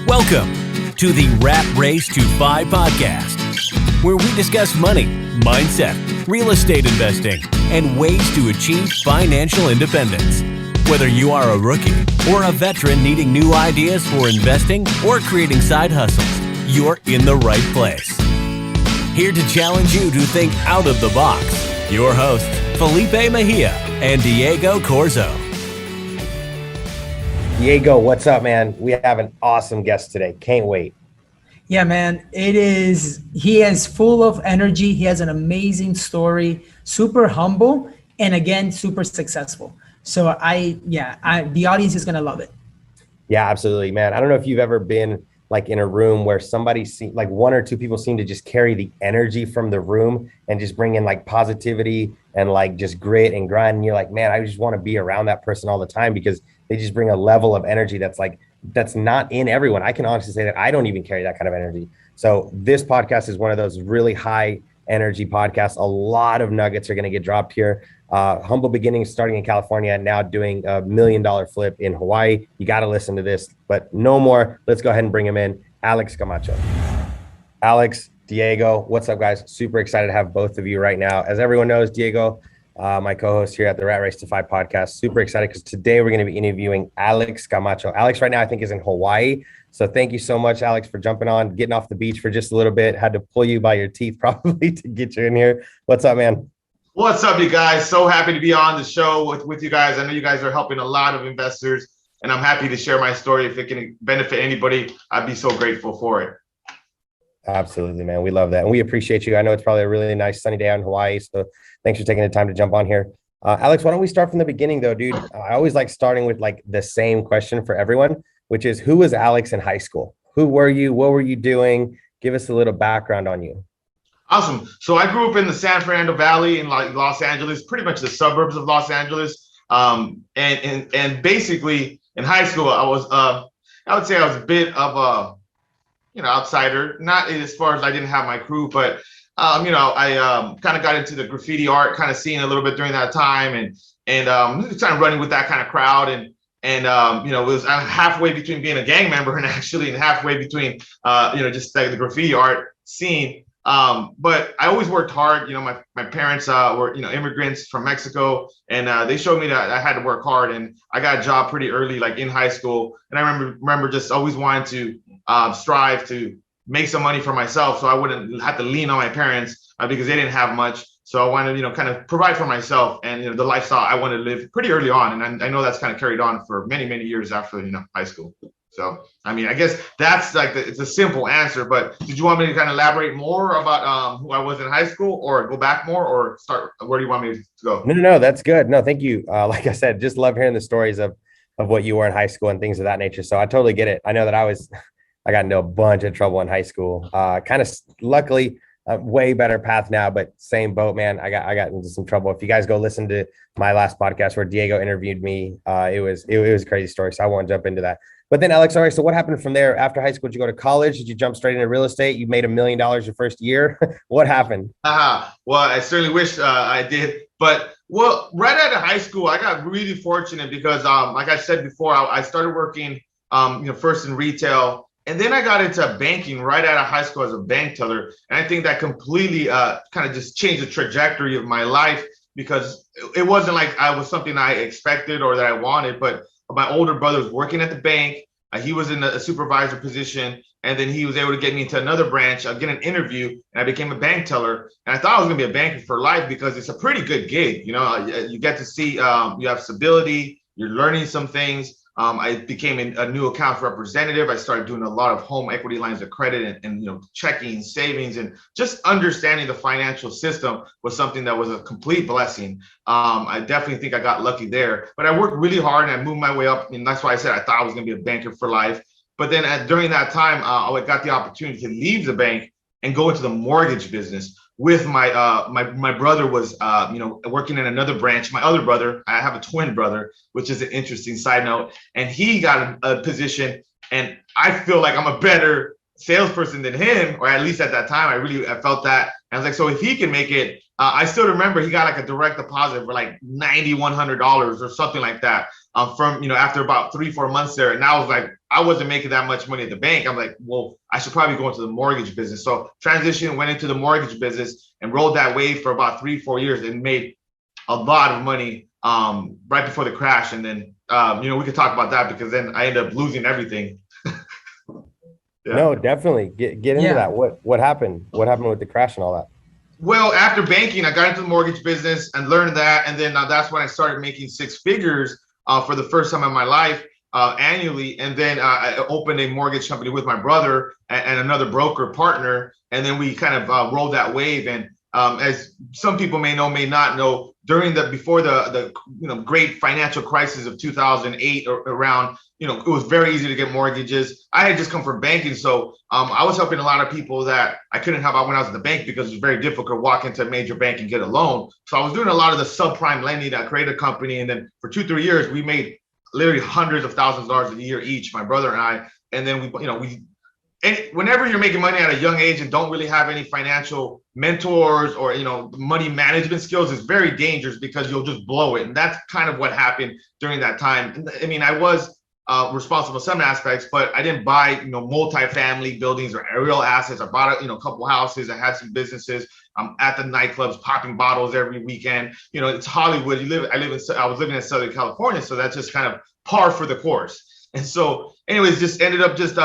Welcome to the Rat Race to 5 podcast, where we discuss money, mindset, real estate investing, and ways to achieve financial independence. Whether you are a rookie or a veteran needing new ideas for investing or creating side hustles, you're in the right place. Here to challenge you to think out of the box, your hosts, Felipe Mejia and Diego Corzo. Diego, what's up, man? We have an awesome guest today. Can't wait. Yeah, man, he is full of energy. He has an amazing story, super humble, and again, super successful. So the audience is going to love it. Yeah, absolutely, man. I don't know if you've ever been like in a room where like one or two people seem to just carry the energy from the room and just bring in like positivity and like just grit and grind. And you're like, man, I just want to be around that person all the time because they just bring a level of energy that's not in everyone. I can honestly say that I don't even carry that kind of energy. So this podcast is one of those really high energy podcasts. A lot of nuggets are going to get dropped here. Humble beginnings starting in California, now doing $1 million flip in Hawaii. You got to listen to this, but no more. Let's go ahead and bring him in. Alex Camacho. Alex, Diego, what's up, guys? Super excited to have both of you right now. As everyone knows, Diego, my co-host here at the Rat Race to 5 podcast. Super excited because today we're going to be interviewing Alex Camacho. Alex right now I think is in Hawaii. So thank you so much, Alex, for jumping on, getting off the beach for just a little bit. Had to pull you by your teeth probably to get you in here. What's up, man? What's up, you guys? So happy to be on the show with you guys. I know you guys are helping a lot of investors, and I'm happy to share my story. If it can benefit anybody, I'd be so grateful for it. Absolutely, man. We love that. And we appreciate you. I know it's probably a really nice sunny day out in Hawaii. So thanks for taking the time to jump on here. Alex, why don't we start from the beginning though, dude? I always like starting with like the same question for everyone, which is who was Alex in high school? Who were you? What were you doing? Give us a little background on you. Awesome. So I grew up in the San Fernando Valley in like Los Angeles, pretty much the suburbs of Los Angeles. And basically in high school, I would say I was a bit of a, outsider, not as far as I didn't have my crew, but, I kind of got into the graffiti art kind of scene a little bit during that time and kind of running with that kind of crowd. And it was halfway between being a gang member and halfway between, just like the graffiti art scene. But I always worked hard. My parents were, immigrants from Mexico, and they showed me that I had to work hard, and I got a job pretty early, like in high school. And I remember just always wanting to strive to make some money for myself, so I wouldn't have to lean on my parents because they didn't have much. So I wanted to, kind of provide for myself and, the lifestyle I wanted to live pretty early on. And I know that's kind of carried on for many, many years after, high school. So, I guess that's it's a simple answer, but did you want me to kind of elaborate more about who I was in high school or go back more or start? Where do you want me to go? No, that's good. No, thank you. Like I said, just love hearing the stories of what you were in high school and things of that nature. So I totally get it. I know that I got into a bunch of trouble in high school. Kind of luckily a way better path now, but same boat, man. I got into some trouble. If you guys go listen to my last podcast where Diego interviewed me, it was a crazy story. So I won't jump into that. But then Alex, all right, so what happened from there? After high school, did you go to college? Did you jump straight into real estate? You made $1 million your first year. What happened? Well, I certainly wish I did. But right out of high school, I got really fortunate because like I said before, I started working first in retail. And then I got into banking right out of high school as a bank teller. And I think that completely kind of just changed the trajectory of my life because it wasn't like I was something I expected or that I wanted, but my older brother was working at the bank. He was in a supervisor position. And then he was able to get me into another branch, get an interview, and I became a bank teller. And I thought I was going to be a banker for life because it's a pretty good gig. You get to see you have stability, you're learning some things. I became a new account representative. I started doing a lot of home equity lines of credit and checking, savings, and just understanding the financial system was something that was a complete blessing. I definitely think I got lucky there, but I worked really hard and I moved my way up. And that's why I said I thought I was going to be a banker for life. But then during that time, I got the opportunity to leave the bank and go into the mortgage business with my brother was working in another branch. My other brother, I have a twin brother, which is an interesting side note, and he got a position, and I feel like I'm a better salesperson than him, or at least at that time I felt that. And I was like, so if he can make it, I still remember he got like a direct deposit for like $9,100 or something like that from after about 3-4 months there. And I was like, I wasn't making that much money at the bank. I'm like, well, I should probably go into the mortgage business. So transition, went into the mortgage business and rode that wave for about 3-4 years and made a lot of money right before the crash. And then, we could talk about that because then I ended up losing everything. Yeah. No, definitely get into that. What happened? What happened with the crash and all that? Well, after banking, I got into the mortgage business and learned that. And then that's when I started making 6 figures for the first time in my life annually. And then I opened a mortgage company with my brother and another broker partner. And then we kind of rode that wave. And as some people may know, may not know, before the great financial crisis of 2008 or around, it was very easy to get mortgages. I had just come from banking, so I was helping a lot of people that I couldn't help out when I was at the bank because it was very difficult to walk into a major bank and get a loan. So I was doing a lot of the subprime lending. I created a company, and then for 2-3 years we made literally hundreds of thousands of dollars a year each, my brother and I. And then and whenever you're making money at a young age and don't really have any financial mentors or money management skills, it's very dangerous because you'll just blow it. And that's kind of what happened during that time. I mean, I was responsible for some aspects, but I didn't buy multi-family buildings or real assets. I bought a couple houses. I had some businesses. I'm at the nightclubs popping bottles every weekend. It's Hollywood. I was living in Southern California, so that's just kind of par for the course. And so, anyways, just ended up just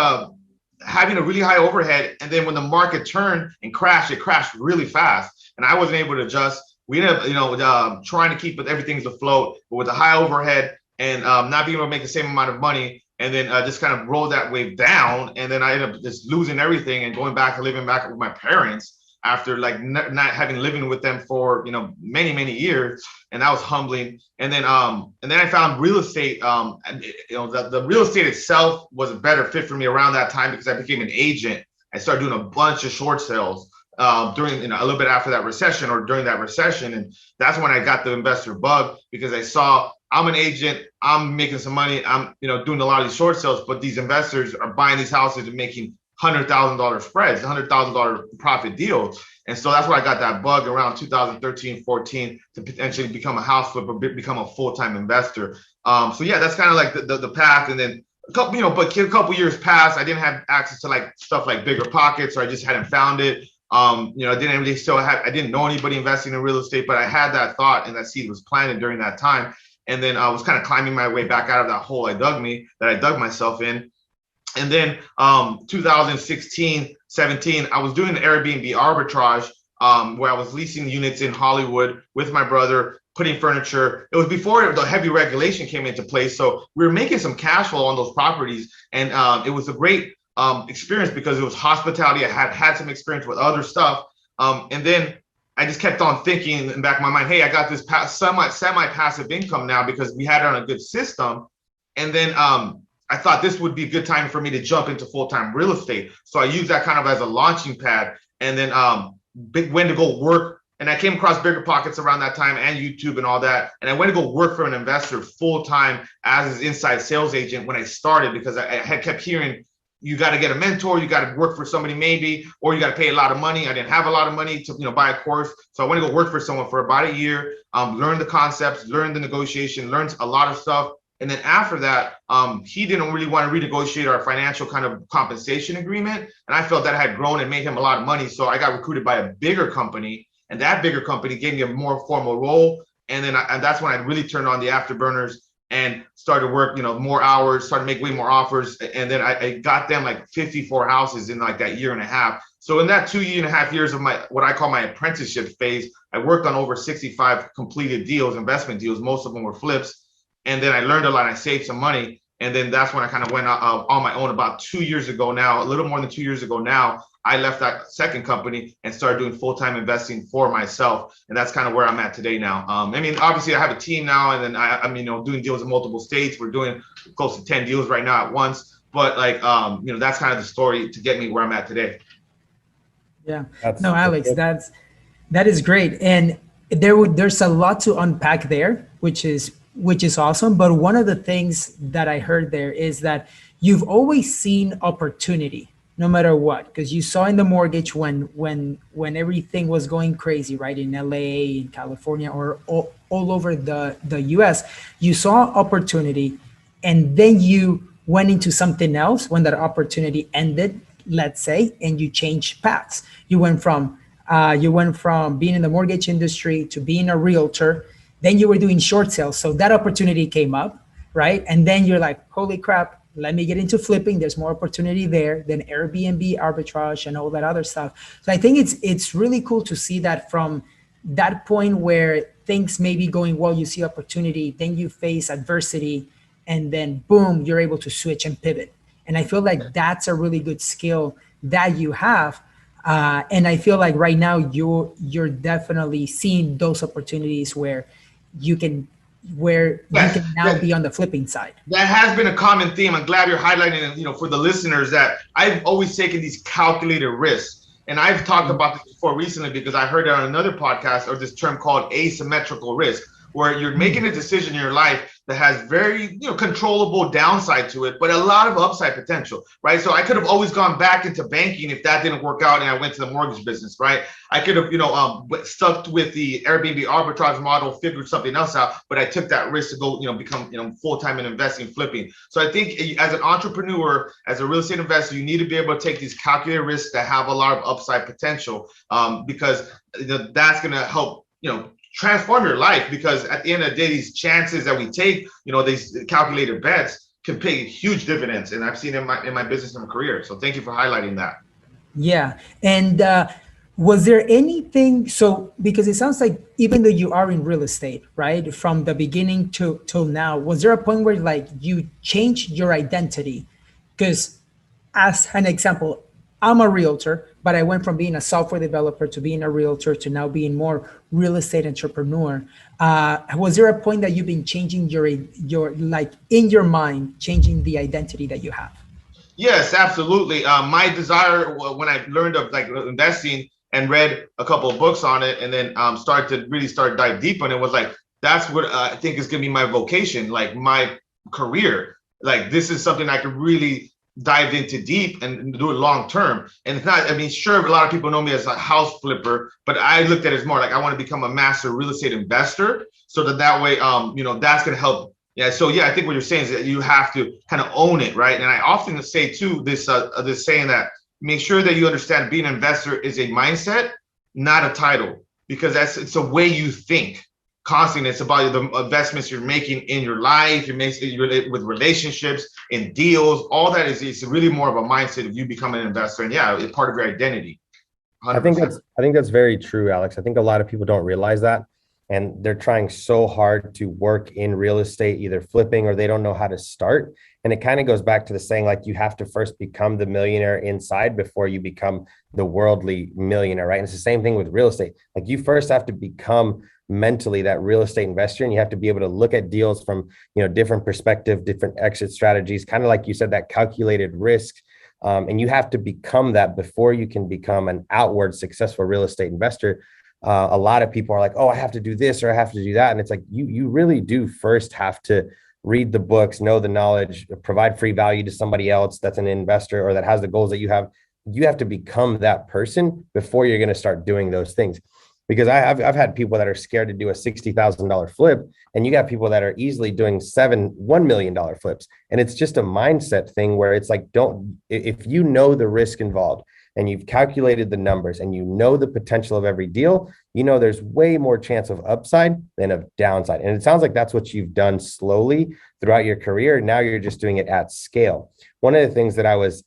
having a really high overhead. And then when the market turned and crashed, it crashed really fast, and I wasn't able to adjust. We ended up, trying to keep everything's afloat, but with the high overhead and not being able to make the same amount of money, and then just kind of roll that wave down. And then I ended up just losing everything and going back and living back with my parents after not having living with them for many years, and that was humbling. And then I found real estate. The real estate itself was a better fit for me around that time because I became an agent. I started doing a bunch of short sales during a little bit after that recession or during that recession, and that's when I got the investor bug because I saw I'm an agent, I'm making some money, I'm doing a lot of these short sales, but these investors are buying these houses and making $100,000 spreads, $100,000 profit deals. And so that's why I got that bug around 2013, 14 to potentially become a house flipper, become a full-time investor. So yeah, that's kind of like the path. And then a couple years passed. I didn't have access to stuff like Bigger Pockets, or I just hadn't found it. I didn't know anybody investing in real estate, but I had that thought and that seed was planted during that time. And then I was kind of climbing my way back out of that hole I dug myself in. And then 2016, 17, I was doing the Airbnb arbitrage where I was leasing units in Hollywood with my brother, putting furniture. It was before the heavy regulation came into place. So we were making some cash flow on those properties. And it was a great experience because it was hospitality. I had some experience with other stuff. And then I just kept on thinking in the back of my mind, hey, I got this semi-passive income now because we had it on a good system. And then I thought this would be a good time for me to jump into full-time real estate. So I used that kind of as a launching pad, and then went to go work. And I came across Bigger Pockets around that time and YouTube and all that. And I went to go work for an investor full-time as his inside sales agent when I started, because I had kept hearing, you got to get a mentor, you got to work for somebody maybe, or you got to pay a lot of money. I didn't have a lot of money to buy a course. So I went to go work for someone for about a year, learn the concepts, learn the negotiation, learned a lot of stuff. And then after that, he didn't really want to renegotiate our financial kind of compensation agreement. And I felt that I had grown and made him a lot of money. So I got recruited by a bigger company, and that bigger company gave me a more formal role. And then and that's when I really turned on the afterburners and started to work, more hours, started to make way more offers. And then I got them like 54 houses in like that year and a half. So in that 2.5 years of what I call my apprenticeship phase, I worked on over 65 completed deals, investment deals. Most of them were flips. And then I learned a lot. I saved some money. And then that's when I kind of went on my own about 2 years ago now, a little more than 2 years ago now. I left that second company and started doing full-time investing for myself. And that's kind of where I'm at today now. Obviously I have a team now, and then I'm doing deals in multiple states. We're doing close to 10 deals right now at once. But that's kind of the story to get me where I'm at today. Yeah. Alex, that is great. And there's a lot to unpack there, which is awesome. But one of the things that I heard there is that you've always seen opportunity, no matter what, because you saw in the mortgage when everything was going crazy, right? In LA, in California, or all over the US, you saw opportunity, and then you went into something else when that opportunity ended, let's say, and you changed paths. You went from being in the mortgage industry to being a realtor. Then you were doing short sales. So that opportunity came up, right? And then you're like, holy crap, let me get into flipping. There's more opportunity there than Airbnb arbitrage and all that other stuff. So I think it's really cool to see that from that point where things may be going well, you see opportunity, then you face adversity, and then boom, you're able to switch and pivot. And I feel like that's a really good skill that you have. And I feel like right now you're definitely seeing those opportunities where you can now be on the flipping side. That has been a common theme. I'm glad you're highlighting it, for the listeners, that I've always taken these calculated risks. And I've talked about this before recently because I heard it on another podcast, or this term called asymmetrical risk, where you're making a decision in your life that has very, controllable downside to it, but a lot of upside potential, right? So I could have always gone back into banking if that didn't work out and I went to the mortgage business, right? I could have, stuck with the Airbnb arbitrage model, figured something else out, but I took that risk to go, become, full-time in investing, flipping. So I think as an entrepreneur, as a real estate investor, you need to be able to take these calculated risks that have a lot of upside potential, because that's going to help, transform your life, because at the end of the day, these chances that we take, these calculated bets can pay huge dividends. And I've seen it in my business and career. So thank you for highlighting that. Yeah. And was there anything, so because it sounds like even though you are in real estate, right, from the beginning till now, was there a point where like you changed your identity? Because as an example, I'm a realtor, but I went from being a software developer to being a realtor to now being more real estate entrepreneur. Was there a point that you've been changing your like in your mind, changing the identity that you have? Yes, absolutely. My desire when I learned of like investing and read a couple of books on it, and then started to dive deep on it, was like, that's what I think is going to be my vocation, like my career. Like this is something I could really dive into deep and do it long term. And it's not, sure, a lot of people know me as a house flipper, but I looked at it as more like I want to become a master real estate investor, so that way, that's going to help. Yeah. So yeah, I think what you're saying is that you have to kind of own it, right? And I often say too, this saying that make sure that you understand being an investor is a mindset, not a title, because it's a way you think. Constantly, it's about the investments you're making in your life, you're making with relationships, in deals. All that is really more of a mindset of you becoming an investor, and yeah, it's part of your identity. 100%. I think that's very true, Alex. I think a lot of people don't realize that, and they're trying so hard to work in real estate, either flipping or they don't know how to start. And it kind of goes back to the saying, like, you have to first become the millionaire inside before you become the worldly millionaire, right? And it's the same thing with real estate. Like, you first have to become mentally that real estate investor, and you have to be able to look at deals from different perspective, different exit strategies, kind of like you said, that calculated risk, and you have to become that before you can become an outward successful real estate investor. A lot of people are like, oh, I have to do this or I have to do that, and it's like you really do first have to read the books, know the knowledge, provide free value to somebody else that's an investor or that has the goals that you have. You have to become that person before you're going to start doing those things. Because I've had people that are scared to do a $60,000 flip, and you got people that are easily doing $1 million flips. And it's just a mindset thing where it's like, if you know the risk involved and you've calculated the numbers and you know the potential of every deal, there's way more chance of upside than of downside. And it sounds like that's what you've done slowly throughout your career. Now you're just doing it at scale. One of the things that I was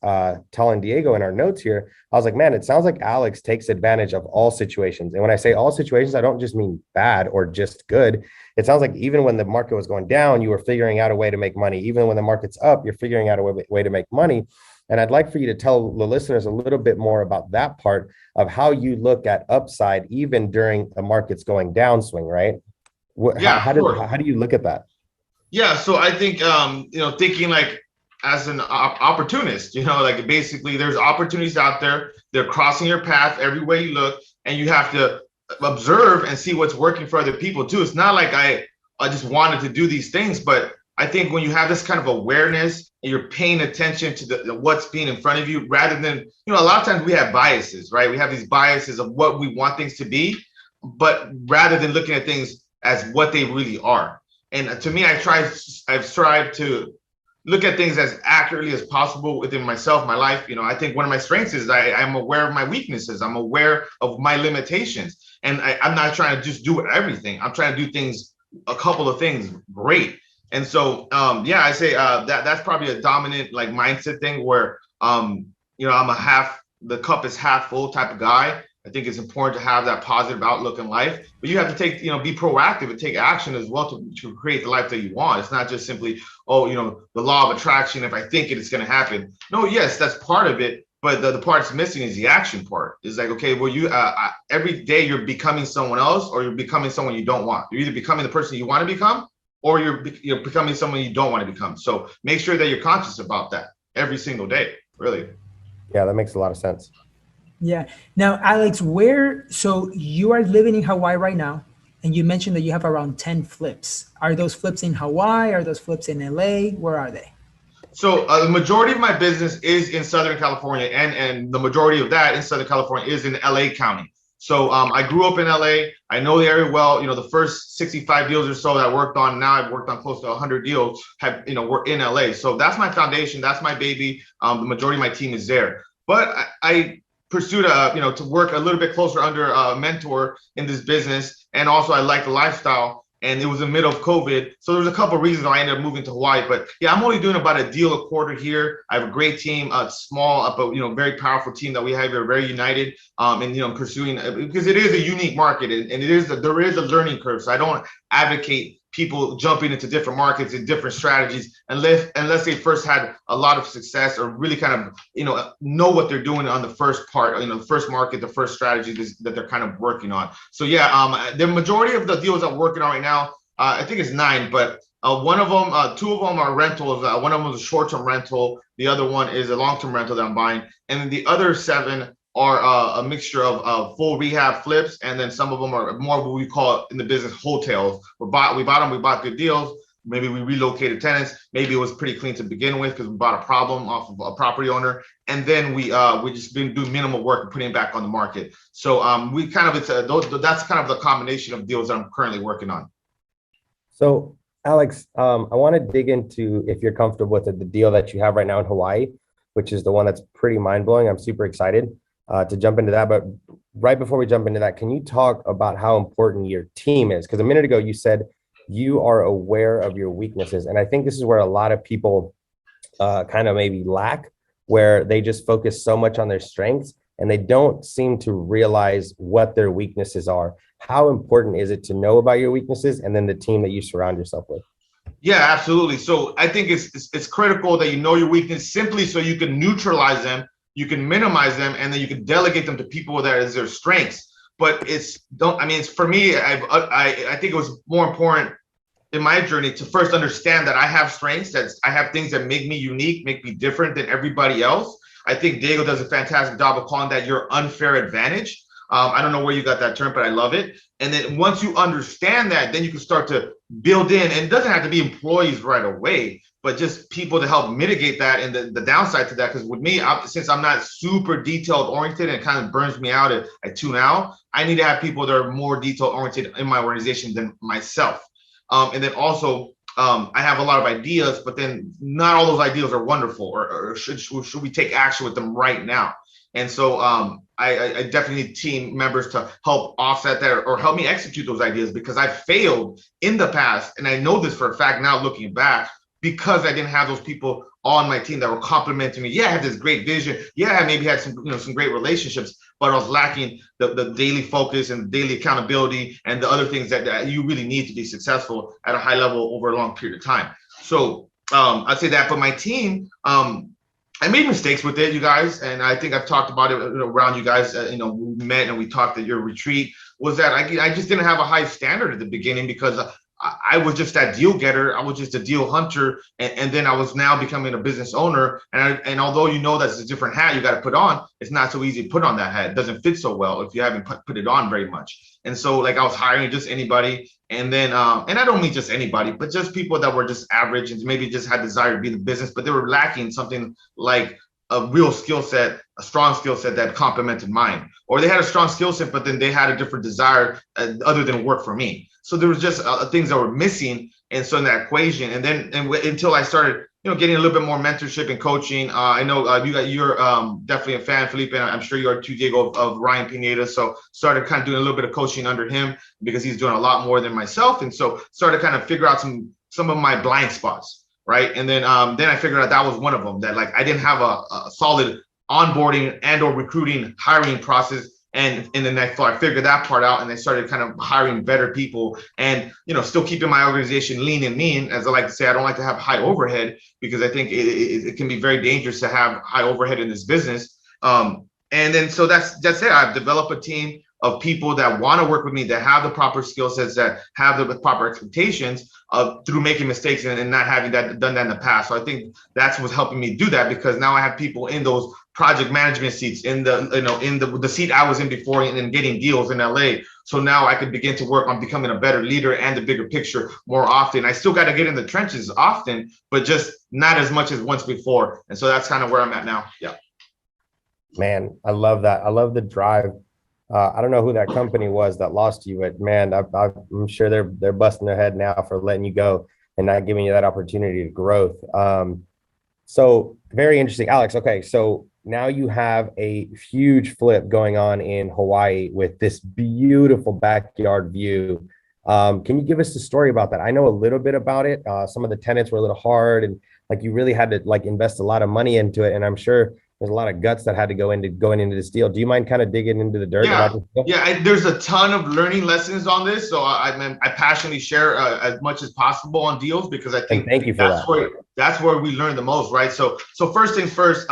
telling Diego in our notes here, I was like, man, it sounds like Alex takes advantage of all situations. And when I say all situations, I don't just mean bad or just good. It sounds like even when the market was going down, you were figuring out a way to make money. Even when the market's up, you're figuring out a way to make money. And I'd like for you to tell the listeners a little bit more about that part of how you look at upside, even during a market's going downswing, right? How do you look at that? Yeah. So I think, thinking like as an opportunist, like basically there's opportunities out there. They're crossing your path every way you look, and you have to observe and see what's working for other people too. It's not like I just wanted to do these things, but I think when you have this kind of awareness and you're paying attention to what's being in front of you, rather than, a lot of times we have biases, right? We have these biases of what we want things to be, but rather than looking at things as what they really are. And to me, I've strived to look at things as accurately as possible within myself, my life. You know, I think one of my strengths is I'm aware of my weaknesses. I'm aware of my limitations. And I'm not trying to just do everything. I'm trying to do things, a couple of things great. And so, yeah, I say that's probably a dominant like mindset thing where, you know, I'm the cup is half full type of guy. I think it's important to have that positive outlook in life, but you have to take, you know, be proactive and take action as well to create the life that you want. It's not just simply, oh, you know, the law of attraction. If I think it, it's going to happen. No, yes, that's part of it. But the part that's missing is the action part. It's like, okay, well, you every day you're becoming someone else, or you're becoming someone you don't want. You're either becoming the person you want to become, or you're becoming someone you don't want to become. So make sure that you're conscious about that every single day, really. Yeah, that makes a lot of sense. Yeah. Now, Alex, so you are living in Hawaii right now, and you mentioned that you have around 10 flips. Are those flips in Hawaii? Are those flips in LA? Where are they? So the majority of my business is in Southern California, and the majority of that in Southern California is in LA County. So I grew up in LA. I know the area well. You know, the first 65 deals or so that I worked on, now I've worked on close to 100 deals, were in LA. So that's my foundation. That's my baby. The majority of my team is there. But I pursued to work a little bit closer under a mentor in this business. And also I like the lifestyle, and it was in the middle of COVID. So there's a couple of reasons why I ended up moving to Hawaii, but yeah, I'm only doing about a deal a quarter here. I have a great team, a small, but, very powerful team that we have here, very united, and, pursuing, because it is a unique market, and there is a learning curve. So I don't advocate people jumping into different markets and different strategies unless they first had a lot of success or really kind of know what they're doing on the first part, the first market, the first strategy that they're kind of working on. So yeah, the majority of the deals I'm working on right now, I think it's 9, but one of them, 2 of them are rentals. One of them is a short-term rental. The other one is a long-term rental that I'm buying, and then the other 7 are a mixture of full rehab flips, and then some of them are more what we call in the business hotels. We bought good deals. Maybe we relocated tenants. Maybe it was pretty clean to begin with because we bought a problem off of a property owner, and then we just been doing minimal work and putting it back on the market. So that's kind of the combination of deals that I'm currently working on. So Alex, I want to dig into, if you're comfortable with it, the deal that you have right now in Hawaii, which is the one that's pretty mind-blowing. I'm super excited to jump into that. But right before we jump into that, can you talk about how important your team is? Because a minute ago you said you are aware of your weaknesses. And I think this is where a lot of people kind of maybe lack, where they just focus so much on their strengths and they don't seem to realize what their weaknesses are. How important is it to know about your weaknesses and then the team that you surround yourself with? Yeah, absolutely. So I think it's critical that you know your weakness simply so you can neutralize them, you can minimize them, and then you can delegate them to people that is their strengths. But for me, I think it was more important in my journey to first understand that I have strengths, that I have things that make me unique, make me different than everybody else. I think Diego does a fantastic job of calling that your unfair advantage. I don't know where you got that term, but I love it. And then once you understand that, then you can start to build in, and it doesn't have to be employees right away, but just people to help mitigate that and the downside to that. Because with me, since I'm not super detailed oriented and it kind of burns me out at tune out, I need to have people that are more detail oriented in my organization than myself. And then also, I have a lot of ideas, but then not all those ideas are wonderful, or should we take action with them right now? And so I definitely need team members to help offset that or help me execute those ideas, because I failed in the past. And I know this for a fact now looking back, because I didn't have those people on my team that were complimenting me. Yeah, I had this great vision. Yeah, I maybe had some great relationships, but I was lacking the daily focus and daily accountability and the other things that you really need to be successful at a high level over a long period of time. So I'd say that for my team, I made mistakes with it, you guys, and I think I've talked about it around you guys. We met and we talked at your retreat. Was that I just didn't have a high standard at the beginning, because I was just that deal getter. I was just a deal hunter, and then I was now becoming a business owner. And although that's a different hat you got to put on, it's not so easy to put on that hat. It doesn't fit so well if you haven't put it on very much. And so I was hiring just anybody, and then and I don't mean just anybody, but just people that were just average and maybe just had desire to be in the business, but they were lacking something like a real skill set, a strong skill set that complemented mine, or they had a strong skill set, but then they had a different desire other than work for me. So there was just things that were missing, and so in that equation, and until I started getting a little bit more mentorship and coaching. I know you're definitely a fan, Felipe, and I'm sure you are too, Diego, of Ryan Pineda. So started kind of doing a little bit of coaching under him because he's doing a lot more than myself. And so started kind of figure out some of my blind spots, right? And then I figured out that was one of them, that like I didn't have a solid onboarding and or recruiting hiring process. And then I figured that part out, and I started kind of hiring better people and, still keeping my organization lean and mean. As I like to say, I don't like to have high overhead because I think it can be very dangerous to have high overhead in this business. And then, so that's it. I've developed a team of people that want to work with me, that have the proper skill sets, that have the proper expectations through making mistakes and not having done that in the past. So I think that's what's helping me do that, because now I have people in those project management seats, in the seat I was in before, and then getting deals in LA. So now I could begin to work on becoming a better leader and the bigger picture more often. I still got to get in the trenches often, but just not as much as once before. And so that's kind of where I'm at now. Yeah. Man, I love that. I love the drive. I don't know who that company was that lost you, but man, I'm sure they're busting their head now for letting you go and not giving you that opportunity to growth. So very interesting, Alex. Okay, so now you have a huge flip going on in Hawaii with this beautiful backyard view. Can you give us the story about that? I know a little bit about it. Some of the tenants were a little hard, and like you really had to like invest a lot of money into it. And I'm sure there's a lot of guts that had to go into going into this deal. Do you mind kind of digging into the dirt about this deal? Yeah, there's a ton of learning lessons on this. So I passionately share as much as possible on deals, because I think thank you for that. That's where we learn the most, right? So first things first,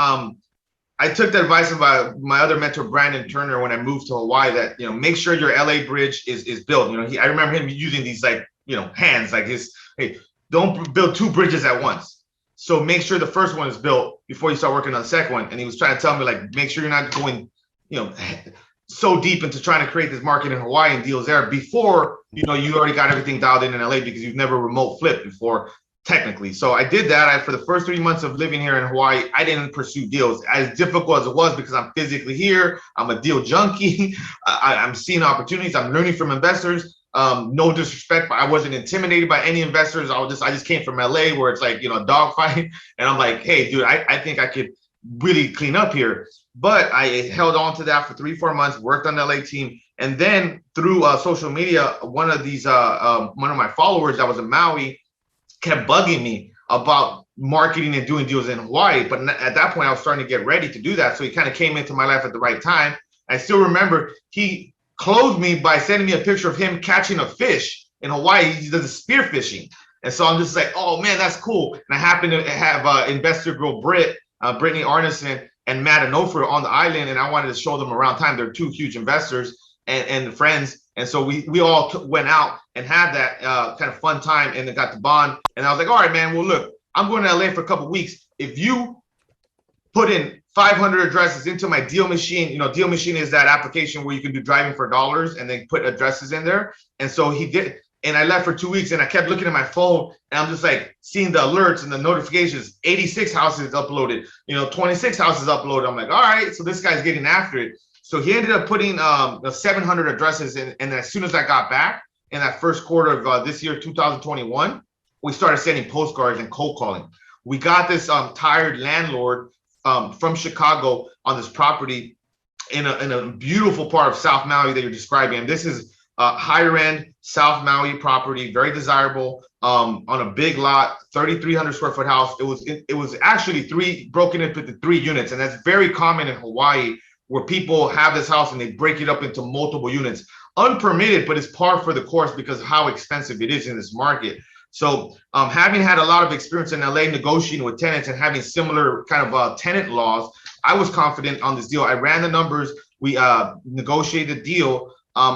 I took the advice of my other mentor, Brandon Turner, when I moved to Hawaii, that, make sure your LA bridge is built. I remember him using these hands, like hey, don't build two bridges at once. So make sure the first one is built before you start working on the second one. And he was trying to tell me, like, make sure you're not going, so deep into trying to create this market in Hawaii and deals there before, you already got everything dialed in LA, because you've never remote flipped before, technically. So I did that. For the first 3 months of living here in Hawaii, I didn't pursue deals, as difficult as it was, because I'm physically here. I'm a deal junkie. I'm seeing opportunities. I'm learning from investors. No disrespect, but I wasn't intimidated by any investors. I just came from LA, where it's like, a dogfight. And I'm like, hey, dude, I think I could really clean up here. But I held on to that for 3-4 months, worked on the LA team. And then through social media, one of my followers that was in Maui kept bugging me about marketing and doing deals in Hawaii. But at that point, I was starting to get ready to do that. So he kind of came into my life at the right time. I still remember he clothed me by sending me a picture of him catching a fish in Hawaii. He does spear fishing. And so I'm just like, oh man, that's cool. And I happen to have investor girl Brittany Arneson and Matt Anofer on the island, and I wanted to show them around time. They're two huge investors and friends. And so we all went out and had that kind of fun time, and then got the bond. And I was like, all right, man, well, look, I'm going to LA for a couple of weeks. If you put in 500 addresses into my deal machine. Deal machine is that application where you can do driving for dollars and then put addresses in there. And so he did. And I left for 2 weeks, and I kept looking at my phone, and I'm just like seeing the alerts and the notifications. 86 houses uploaded, 26 houses uploaded. I'm like, all right, so this guy's getting after it. So he ended up putting 700 addresses in. And as soon as I got back in that first quarter of this year, 2021, we started sending postcards and cold calling. We got this tired landlord from Chicago on this property in a beautiful part of South Maui that you're describing. And this is higher end South Maui property, very desirable, on a big lot, 3,300 square foot house. It was actually broken into 3 units. And that's very common in Hawaii, where people have this house and they break it up into multiple units. Unpermitted, but it's par for the course because of how expensive it is in this market. So having had a lot of experience in LA negotiating with tenants and having similar kind of tenant laws, I was confident on this deal. I ran the numbers. We negotiated the deal.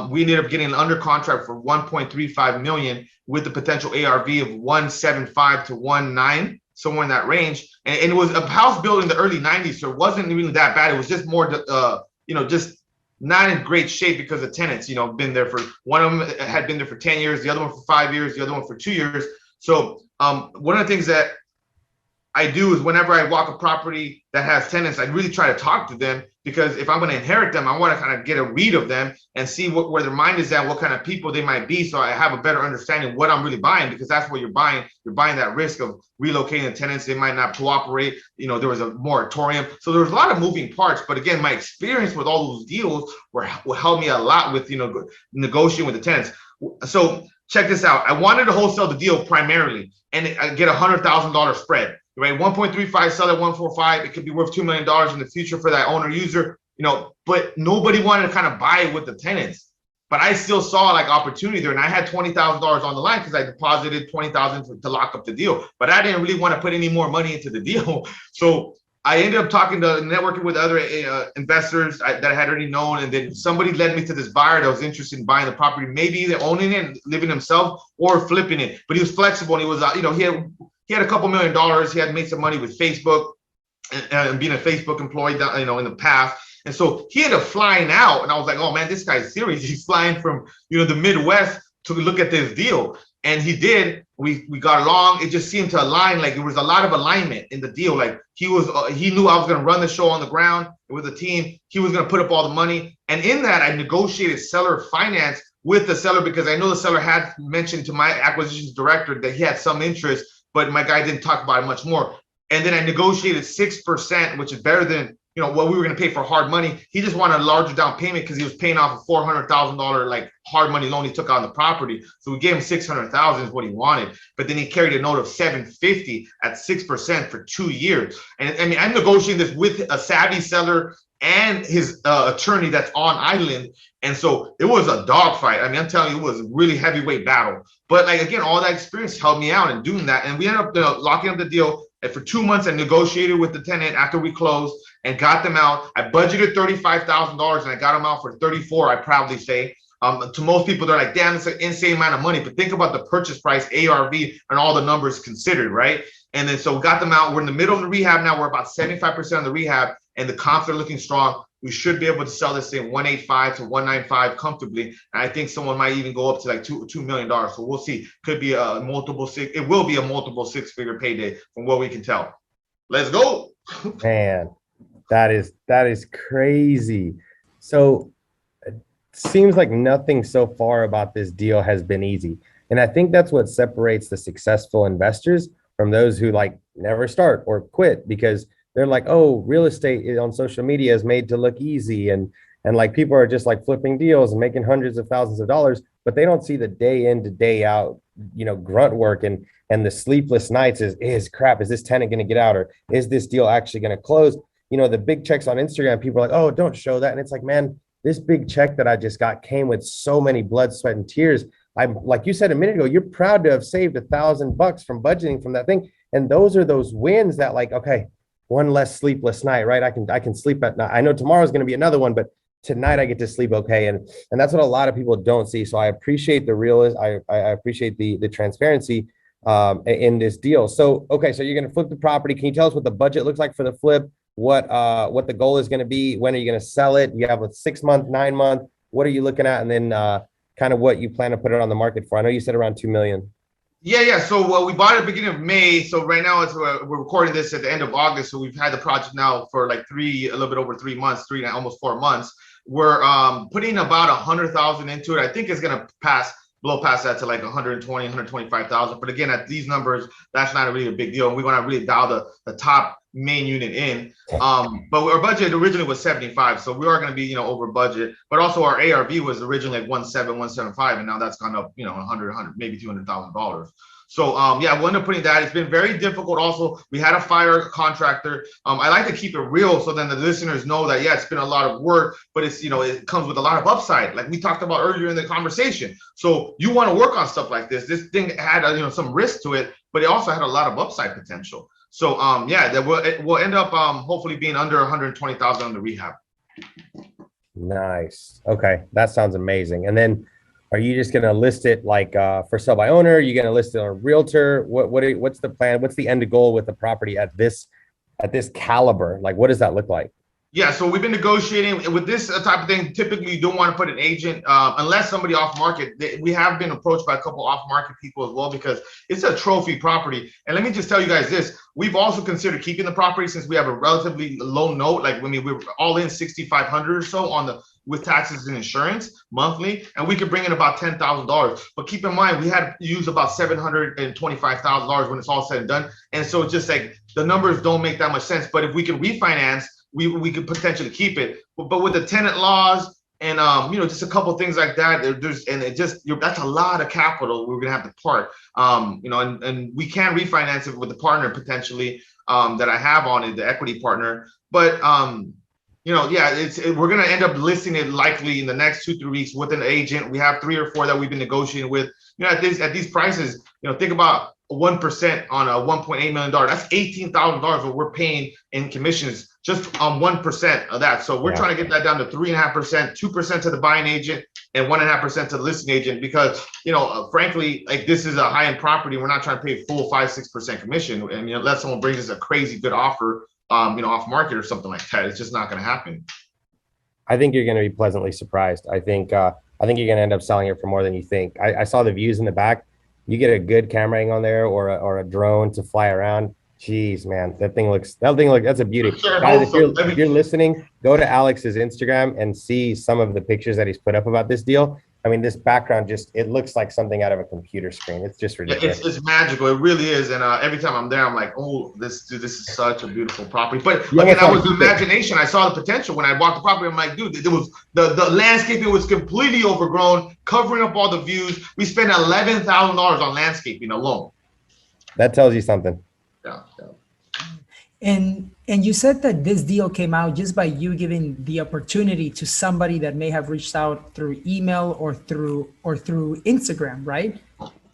We ended up getting under contract for $1.35 million with the potential ARV of 1.75 to 1.9, somewhere in that range. And it was a house built in the early 90s, so it wasn't really that bad. It was just more, just not in great shape because the tenants, been there for, one of them had been there for 10 years, the other one for 5 years, the other one for 2 years. So one of the things that I do is whenever I walk a property that has tenants, I really try to talk to them, because if I'm going to inherit them, I want to kind of get a read of them and see where their mind is at, what kind of people they might be. So I have a better understanding of what I'm really buying, because that's what you're buying. You're buying that risk of relocating the tenants. They might not cooperate. You know, there was a moratorium. So there was a lot of moving parts. But again, my experience with all those deals will help me a lot with, you know, negotiating with the tenants. So check this out. I wanted to wholesale the deal primarily and I get $100,000 spread. Right, 1.35, sell at 1.45. It could be worth $2 million in the future for that owner user, you know, but nobody wanted to kind of buy it with the tenants. But I still saw like opportunity there, and I had $20,000 on the line because I deposited $20,000 to lock up the deal. But I didn't really want to put any more money into the deal, so I ended up networking with other investors that I had already known, and then somebody led me to this buyer that was interested in buying the property, maybe either owning it and living himself or flipping it. But he was flexible, and he was, you know, he had a couple $1 million. He had made some money with Facebook and being a Facebook employee, you know, in the past. And so he ended up flying out, and I was like, oh man, this guy's serious. He's flying from, you know, the Midwest to look at this deal. And he did. We got along. It just seemed to align. Like there was a lot of alignment in the deal. Like he knew I was going to run the show on the ground with the team. He was going to put up all the money. And in that, I negotiated seller finance with the seller, because I know the seller had mentioned to my acquisitions director that he had some interest, but my guy didn't talk about it much more. And then I negotiated 6%, which is better than, you know, what we were going to pay for hard money. He just wanted a larger down payment because he was paying off a $400,000 like hard money loan he took on the property. So we gave him $600,000 is what he wanted. But then he carried a note of $750 at 6% for 2 years. And I mean, I'm negotiating this with a savvy seller and his attorney that's on island. And so it was a dogfight. I mean, I'm telling you, it was a really heavyweight battle. But like, again, all that experience helped me out in doing that. And we ended up locking up the deal. And for 2 months, I negotiated with the tenant after we closed and got them out. I budgeted $35,000 and I got them out for 34, I proudly say. To most people, they're like, damn, it's an insane amount of money. But think about the purchase price, ARV, and all the numbers considered, right? And then so we got them out. We're in the middle of the rehab now. We're about 75% of the rehab, and the comps are looking strong. We should be able to sell this thing 185 to 195 comfortably. And I think someone might even go up to like $2 million. So we'll see. Could be a multiple six. It will be a multiple six-figure payday from what we can tell. Let's go. Man, that is crazy. So it seems like nothing so far about this deal has been easy. And I think that's what separates the successful investors from those who like never start or quit, because they're like, oh, real estate on social media is made to look easy. And like people are just like flipping deals and making hundreds of thousands of dollars, but they don't see the day in to day out, you know, grunt work and the sleepless nights is crap. Is this tenant going to get out, or is this deal actually going to close? You know, the big checks on Instagram, people are like, oh, don't show that. And it's like, man, this big check that I just got came with so many blood, sweat, and tears. I'm like you said a minute ago, you're proud to have saved $1,000 from budgeting from that thing. And those are those wins that like, okay, one less sleepless night, right? I can sleep at night. I know tomorrow's going to be another one, but tonight I get to sleep okay. And that's what a lot of people don't see. So I appreciate the realist. I appreciate the transparency in this deal. So, okay. So you're going to flip the property. Can you tell us what the budget looks like for the flip? What the goal is going to be? When are you going to sell it? You have a 6 month, 9 month, what are you looking at? And then kind of what you plan to put it on the market for. I know you said around 2 million. Yeah. So we bought it at the beginning of May. So right now we're recording this at the end of August. So we've had the project now for like a little bit over 3 months, almost 4 months. We're putting about 100,000 into it. I think it's gonna blow past that to like 120, 125,000. But again, at these numbers, that's not really a big deal. And we want to really dial the top main unit in. But our budget originally was 75, so we are going to be over budget. But also our ARV was originally like 175, and now that's gone up 100 maybe $200,000. So yeah, we'll end up putting that. It's been very difficult. Also, we had to fire a contractor. I like to keep it real so then the listeners know that, yeah, it's been a lot of work, but it's it comes with a lot of upside, like we talked about earlier in the conversation. So you want to work on stuff like this. This thing had some risk to it, but it also had a lot of upside potential. So yeah, that will end up hopefully being under 120,000 on the rehab. Nice. Okay, that sounds amazing. And then, are you just going to list it like for sale by owner? Are you going to list it on a realtor? What's the plan? What's the end goal with the property at this caliber? Like, what does that look like? Yeah, so we've been negotiating with this type of thing. Typically, you don't want to put an agent unless somebody off market. We have been approached by a couple off market people as well because it's a trophy property. And let me just tell you guys this: we've also considered keeping the property since we have a relatively low note. Like, I mean, we're all in $6,500 or so on the with taxes and insurance monthly, and we could bring in about $10,000. But keep in mind, we had to use about $725,000 when it's all said and done. And so it's just like the numbers don't make that much sense. But if we can refinance, we could potentially keep it, but with the tenant laws and just a couple things like that, that's a lot of capital we're gonna have to part. And we can refinance it with the partner potentially that I have on it, the equity partner. But we're gonna end up listing it likely in the next 2-3 weeks with an agent. We have 3 or 4 that we've been negotiating with. At these prices, think about 1% on a $1.8 million. That's $18,000 what we're paying in commissions just on 1% of that. So we're trying to get that down to 3.5%, 2% to the buying agent, and 1.5% to the listing agent because, frankly, like this is a high-end property. We're not trying to pay full 5-6% commission. And unless someone brings us a crazy good offer, off market or something like that, it's just not going to happen. I think you're going to be pleasantly surprised. I think you're going to end up selling it for more than you think. I saw the views in the back. You get a good camera angle on there or a drone to fly around. Jeez, man, that thing looks, that's a beauty. Guys, if you're listening, go to Alex's Instagram and see some of the pictures that he's put up about this deal. I mean, this background it looks like something out of a computer screen. It's just ridiculous. It's magical. It really is. And every time I'm there, I'm like, oh, this is such a beautiful property. But again, that was imagination. I saw the potential when I bought the property. I'm like, dude, it was the landscaping was completely overgrown, covering up all the views. We spent $11,000 on landscaping alone. That tells you something. Yeah. And you said that this deal came out just by you giving the opportunity to somebody that may have reached out through email or through Instagram, right?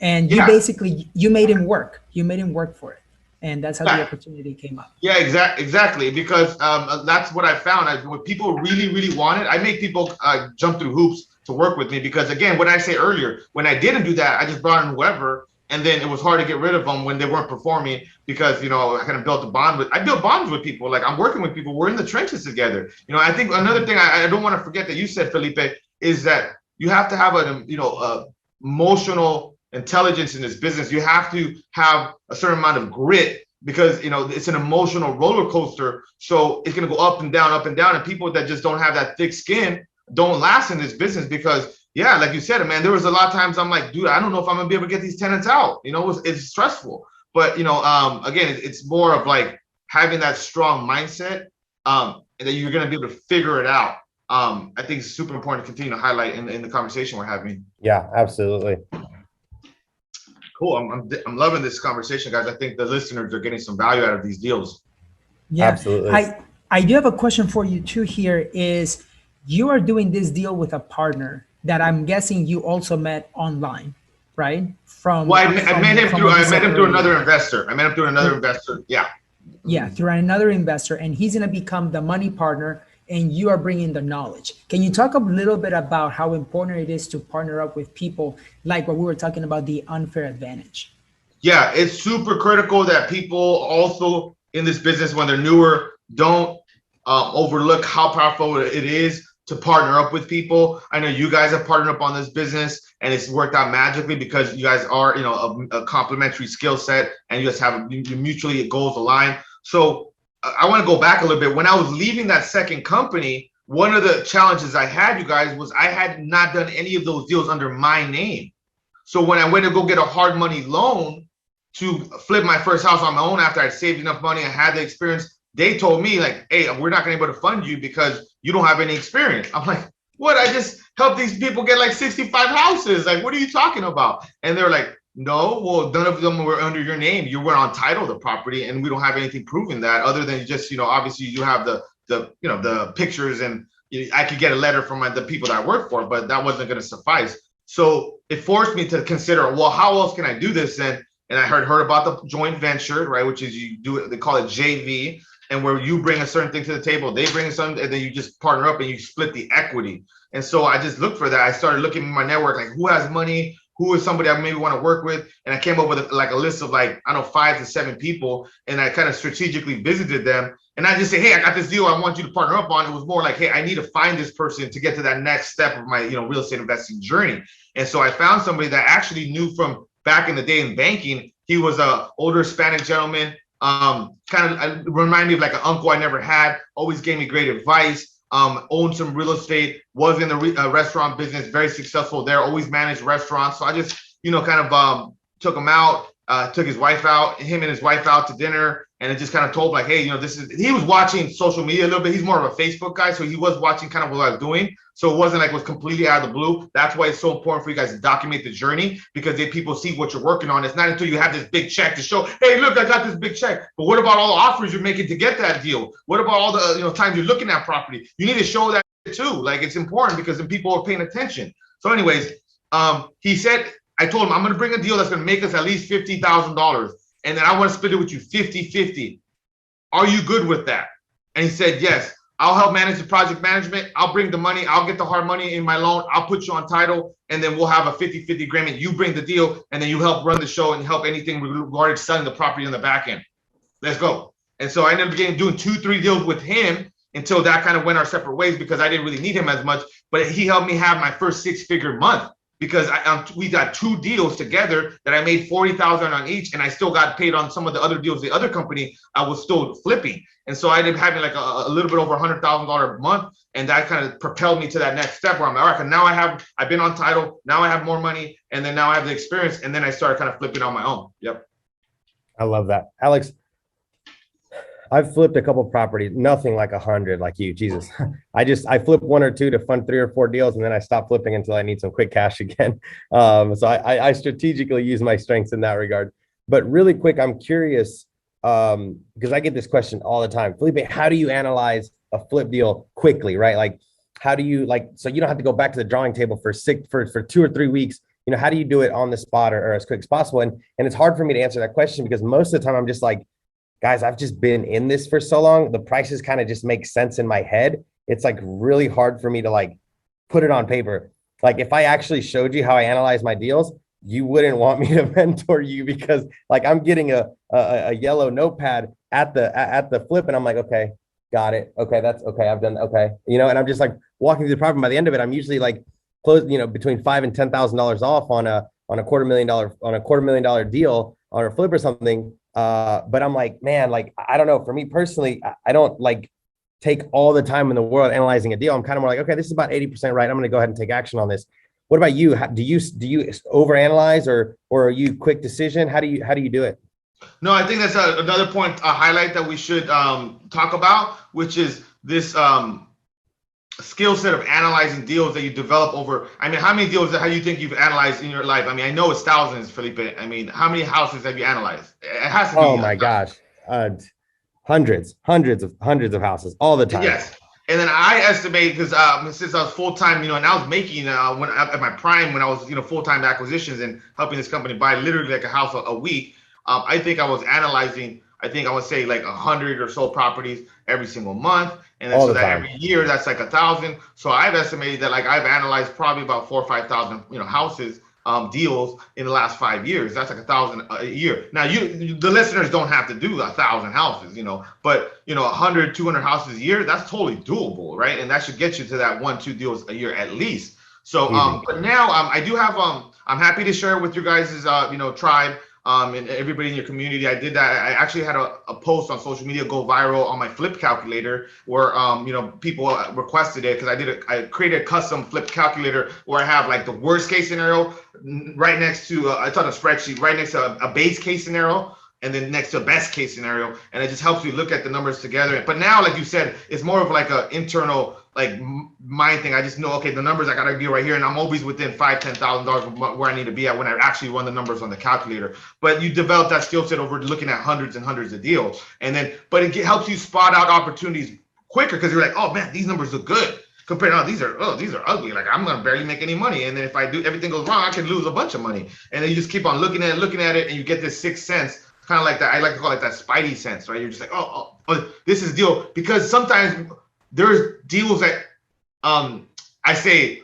And you basically made him work. You made him work for it, and that's how the opportunity came up. Yeah, exactly. Because that's what I found. When people really, really want it, I make people jump through hoops to work with me. Because again, what I say earlier, when I didn't do that, I just brought in whoever. And then it was hard to get rid of them when they weren't performing because, I kind of built a bond I built bonds with people. Like I'm working with people. We're in the trenches together. I think another thing I don't want to forget that you said, Felipe, is that you have to have emotional intelligence in this business. You have to have a certain amount of grit because, it's an emotional roller coaster. So it's going to go up and down. And people that just don't have that thick skin don't last in this business because yeah, like you said, man, there was a lot of times I'm like, dude, I don't know if I'm gonna be able to get these tenants out. It's stressful. But again, it's more of like having that strong mindset and that you're gonna be able to figure it out. I think it's super important to continue to highlight in the conversation we're having. Yeah, absolutely. Cool. I'm loving this conversation, guys. I think the listeners are getting some value out of these deals. Yeah, absolutely. I do have a question for you too. Here is you are doing this deal with a partner that I'm guessing you also met online, right? I met him through another investor. Yeah. Yeah, through another investor, and he's gonna become the money partner, and you are bringing the knowledge. Can you talk a little bit about how important it is to partner up with people like what we were talking about, the unfair advantage? Yeah, it's super critical that people also in this business, when they're newer, don't overlook how powerful it is to partner up with people. I know you guys have partnered up on this business and it's worked out magically because you guys are, a complementary skill set and you guys have mutually goals aligned. So I want to go back a little bit. When I was leaving that second company, one of the challenges I had, you guys, was I had not done any of those deals under my name. So when I went to go get a hard money loan to flip my first house on my own after I'd saved enough money and had the experience, they told me like, hey, we're not going to be able to fund you because you don't have any experience. I'm like, what? I just helped these people get like 65 houses. Like, what are you talking about? And they're like, no, well, none of them were under your name. You were on title of the property and we don't have anything proving that other than just, obviously you have the pictures and I could get a letter from the people that I work for, but that wasn't going to suffice. So it forced me to consider, well, how else can I do this then? And I heard about the joint venture, right? Which is you do it, they call it JV. And where you bring a certain thing to the table, they bring something, and then you just partner up and you split the equity. And so I just looked for that. I started looking in my network, like who has money, who is somebody I maybe want to work with. And I came up with a list of 5 to 7 people. And I kind of strategically visited them. And I just say, hey, I got this deal I want you to partner up on. It was more like, hey, I need to find this person to get to that next step of my, real estate investing journey. And so I found somebody that actually knew from back in the day in banking. He was a older Hispanic gentleman, kind of remind me of like an uncle I never had, always gave me great advice, owned some real estate, was in the restaurant business, very successful there, always managed restaurants. So I just, took him out, took his wife out, him and his wife out to dinner. And it just kind of told like, hey, he was watching social media a little bit. He's more of a Facebook guy. So he was watching kind of what I was doing. So it wasn't like it was completely out of the blue. That's why it's so important for you guys to document the journey, because then people see what you're working on. It's not until you have this big check to show, hey, look, I got this big check. But what about all the offers you're making to get that deal? What about all the times you're looking at property? You need to show that too. Like, it's important because then people are paying attention. So anyways, he said, I told him, I'm going to bring a deal that's going to make us at least $50,000. And then I want to split it with you 50-50. Are you good with that? And he said, yes. I'll help manage the project management. I'll bring the money. I'll get the hard money in my loan. I'll put you on title. And then we'll have a 50-50 agreement. You bring the deal, and then you help run the show and help anything regarding selling the property on the back end. Let's go. And so I ended up doing 2-3 deals with him until that kind of went our separate ways, because I didn't really need him as much. But he helped me have my first 6-figure month, because we got 2 deals together that I made $40,000 on each, and I still got paid on some of the other deals. The other company I was still flipping, and so I ended up having like a little bit over $100,000 a month, and that kind of propelled me to that next step where I'm like, all right, now I've been on title, now I have more money, and then now I have the experience, and then I started kind of flipping on my own. Yep. I love that, Alex. I've flipped a couple properties, nothing like 100 like you, Jesus. I flip 1 or 2 to fund 3 or 4 deals, and then I stop flipping until I need some quick cash again. So I strategically use my strengths in that regard. But really quick, I'm curious, because I get this question all the time. Felipe, how do you analyze a flip deal quickly, right? Like, how do you, so you don't have to go back to the drawing table for 2 or 3 weeks. How do you do it on the spot or as quick as possible? And it's hard for me to answer that question, because most of the time I'm just like, guys, I've just been in this for so long. The prices kind of just make sense in my head. It's like really hard for me to like put it on paper. Like, if I actually showed you how I analyze my deals, you wouldn't want me to mentor you, because like I'm getting a yellow notepad at the flip, and I'm like, okay, got it. Okay, that's okay. I've done okay. And I'm just like walking through the property. By the end of it, I'm usually like close, between $5,000 and $10,000 off on a $250,000 deal on a flip or something. But I'm like, man, like, I don't know. For me personally, I don't like take all the time in the world analyzing a deal. I'm kind of more like, okay, this is about 80% right. I'm going to go ahead and take action on this. What about you? Do you overanalyze or are you quick decision? How do you do it? No, I think that's another point, a highlight that we should talk about, which is this skill set of analyzing deals that you develop over. I mean, how many deals do you think you've analyzed in your life? I mean, I know it's thousands, Felipe. I mean, how many houses have you analyzed? It has to be. Oh my gosh, hundreds of houses all the time. Yes. And then I estimate, because since I was full-time, and I was making when at my prime, when I was full-time acquisitions and helping this company buy literally like a house a week, I think I was analyzing, I would say like 100 or so properties every single month. And then so that every year, that's like 1,000. So I've estimated that like I've analyzed probably about 4,000 or 5,000, houses, deals in the last 5 years. That's like 1,000 a year. Now the listeners don't have to do 1,000 houses, but 100, 200 houses a year, that's totally doable, right? And that should get you to that 1-2 deals a year at least. So, but now I do have, I'm happy to share with you guys' tribe. And everybody in your community. I did that. I actually had a post on social media go viral on my flip calculator where, people requested it, because I created a custom flip calculator where I have like the worst case scenario right next to, it's on a spreadsheet, right next to a base case scenario, and then next to a best case scenario. And it just helps you look at the numbers together. But now, like you said, it's more of like an internal like mind thing. I just know, okay, the numbers I gotta be right here, and I'm always within $5,000-$10,000 where I need to be at when I actually run the numbers on the calculator. But you develop that skill set over looking at hundreds and hundreds of deals, and then but it helps you spot out opportunities quicker, because you're like, oh man, these numbers look good compared to these are ugly. Like, I'm gonna barely make any money, and then if I do everything goes wrong, I can lose a bunch of money. And then you just keep on looking at it, and you get this sixth sense, kind of like that. I like to call it that spidey sense, right? You're just like, oh, this is deal, because sometimes there's deals that I say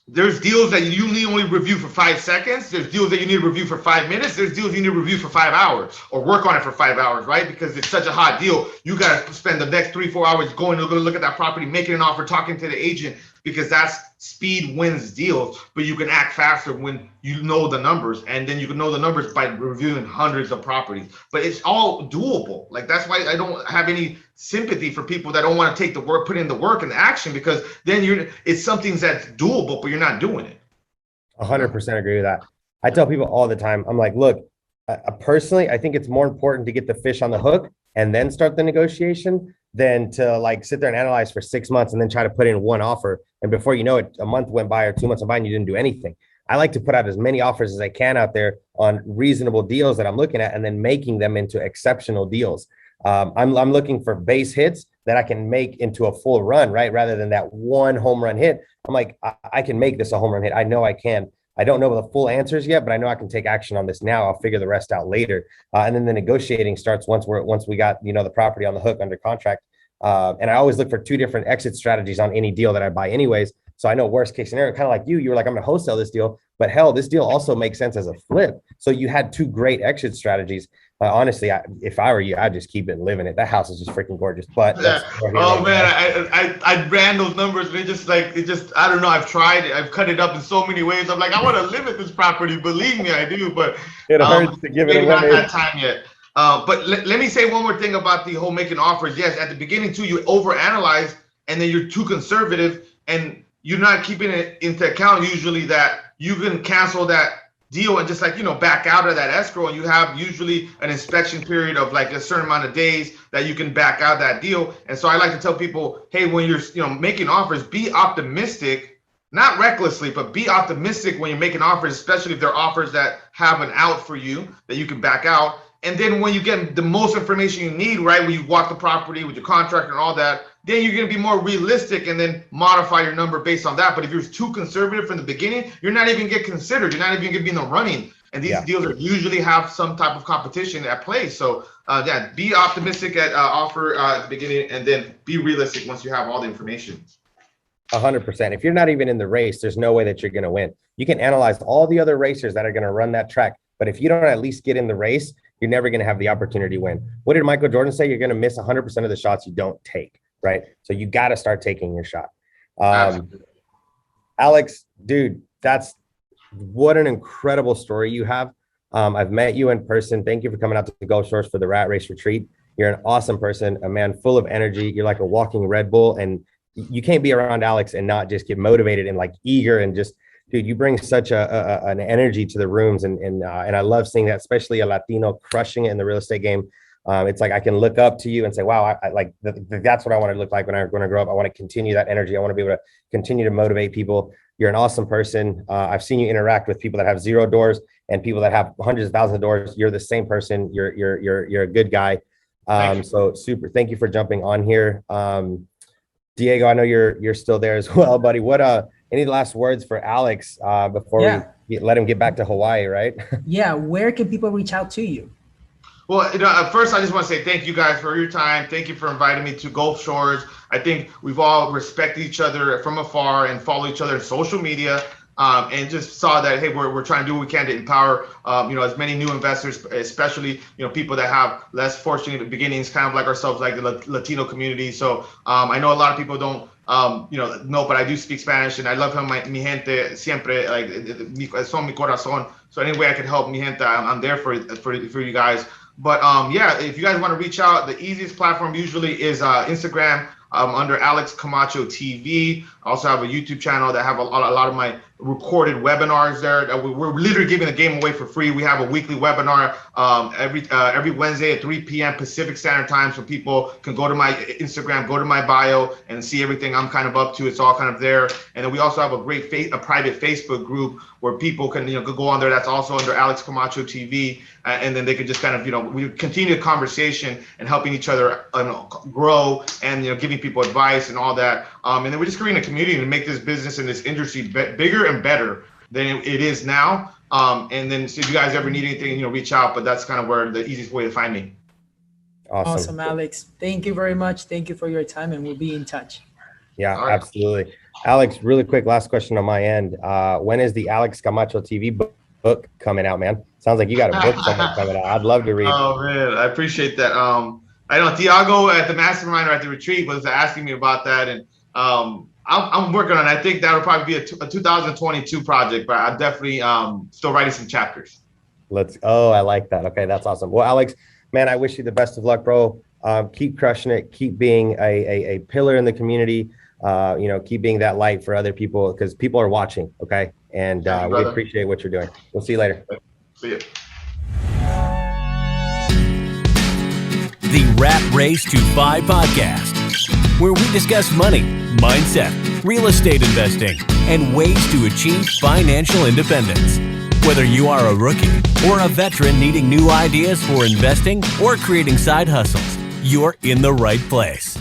there's deals that you need only review for 5 seconds. There's deals that you need to review for 5 minutes. There's deals you need to review for 5 hours or work on it for 5 hours, right? Because it's such a hot deal. You got to spend the next 3-4 hours going to look at that property, making an offer, talking to the agent, because that's speed wins deals. But you can act faster when you know the numbers, and then you can know the numbers by reviewing hundreds of properties. But it's all doable. Like, that's why I don't have any sympathy for people that don't want to take the work, put in the work and the action, because then it's something that's doable, but you're not doing it. 100% agree with that. I tell people all the time, I'm like, look, personally, I think it's more important to get the fish on the hook and then start the negotiation than to like sit there and analyze for 6 months and then try to put in one offer. And before you know it, a month went by or 2 months went by and you didn't do anything. I like to put out as many offers as I can out there on reasonable deals that I'm looking at, and then making them into exceptional deals. I'm looking for base hits that I can make into a full run, right? Rather than that one home run hit. I'm like, I can make this a home run hit. I know I can. I don't know the full answers yet, but I know I can take action on this now. I'll figure the rest out later. And then the negotiating starts once we got, the property on the hook under contract. And I always look for 2 different exit strategies on any deal that I buy anyways. So I know worst case scenario, kind of like you were like, I'm going to wholesale this deal, but hell, this deal also makes sense as a flip. So you had 2 great exit strategies. Honestly, if I were you, I'd just keep it and live in it. That house is just freaking gorgeous. But oh man, I ran those numbers, and I don't know. I've tried it. I've cut it up in so many ways. I'm like, I want to live at this property. Believe me, I do. But it hurts to give it away. Not that time yet. But let me say one more thing about the whole making offers. Yes, at the beginning too, you overanalyze, and then you're too conservative, and you're not keeping it into account usually that you can cancel that deal and just back out of that escrow, and you have usually an inspection period of like a certain amount of days that you can back out that deal. And so I like to tell people, hey, when you're making offers, be optimistic, not recklessly, but be optimistic when you're making offers, especially if they're offers that have an out for you that you can back out. And then when you get the most information you need, right, when you walk the property with your contractor and all that, then you're going to be more realistic and then modify your number based on that. But if you're too conservative from the beginning, you're not even get considered. You're not even going to be in the running. And these deals are usually have some type of competition at play. So be optimistic at offer at the beginning, and then be realistic once you have all the information. 100%. If you're not even in the race, there's no way that you're going to win. You can analyze all the other racers that are going to run that track, but if you don't at least get in the race, you're never going to have the opportunity to win. What did Michael Jordan say? You're going to miss 100% of the shots you don't take, right? So you got to start taking your shot. Alex, dude, what an incredible story you have. I've met you in person. Thank you for coming out to the Gulf Shores for the Rat Race Retreat. You're an awesome person, a man full of energy. You're like a walking Red Bull, and you can't be around Alex and not just get motivated and like eager and just, dude, you bring such an energy to the rooms, and I love seeing that, especially a Latino crushing it in the real estate game. It's like I can look up to you and say, wow, I like that's what I want to look like when I grow up. I want to continue that energy. I want to be able to continue to motivate people. You're an awesome person. I've seen you interact with people that have 0 doors and people that have hundreds of thousands of doors. You're the same person. You're a good guy. So super. Thank you for jumping on here. Diego, I know you're still there as well, buddy. What any last words for Alex before we let him get back to Hawaii, right? Yeah, where can people reach out to you? Well, first I just want to say thank you guys for your time. Thank you for inviting me to Gulf Shores. I think we've all respected each other from afar and follow each other on social media, and just saw that, hey, we're trying to do what we can to empower as many new investors, especially people that have less fortunate beginnings, kind of like ourselves, like the Latino community. So I know a lot of people don't know, but I do speak Spanish, and I love him, mi gente siempre, like son mi corazón. So any way I can help, mi gente, I'm there for you guys. But if you guys want to reach out, the easiest platform usually is Instagram, under Alex Camacho TV. I also have a YouTube channel that have a lot of my recorded webinars there. We're literally giving the game away for free. We have a weekly webinar every Wednesday at 3 p.m. Pacific Standard Time, so people can go to my Instagram, go to my bio, and see everything I'm kind of up to. It's all kind of there. And then we also have a great private Facebook group where people can go on there. That's also under Alex Camacho TV, and then they can just kind of we continue the conversation and helping each other grow, and giving people advice and all that. And then we're just creating a community to make this business and this industry bigger and better than it is now. And then so if you guys ever need anything, reach out. But that's kind of where the easiest way to find me. Awesome, Alex. Thank you very much. Thank you for your time, and we'll be in touch. Yeah, right. Absolutely. Alex, really quick, last question on my end. When is the Alex Camacho TV book coming out, man? Sounds like you got a book somewhere coming out. I'd love to read. Oh man, I appreciate that. I know Tiago at the mastermind or at the retreat was asking me about that, and I'm working on it. I think that would probably be a 2022 project, but I'm definitely still writing some chapters. I like that. Okay, that's awesome. Well, Alex, man, I wish you the best of luck, bro. Keep crushing it. Keep being a pillar in the community. Keep being that light for other people, because people are watching. Okay, and we appreciate what you're doing. We'll see you later. See you. The Rat Race to 5 podcast, where we discuss money, mindset, real estate investing, and ways to achieve financial independence. Whether you are a rookie or a veteran needing new ideas for investing or creating side hustles, you're in the right place.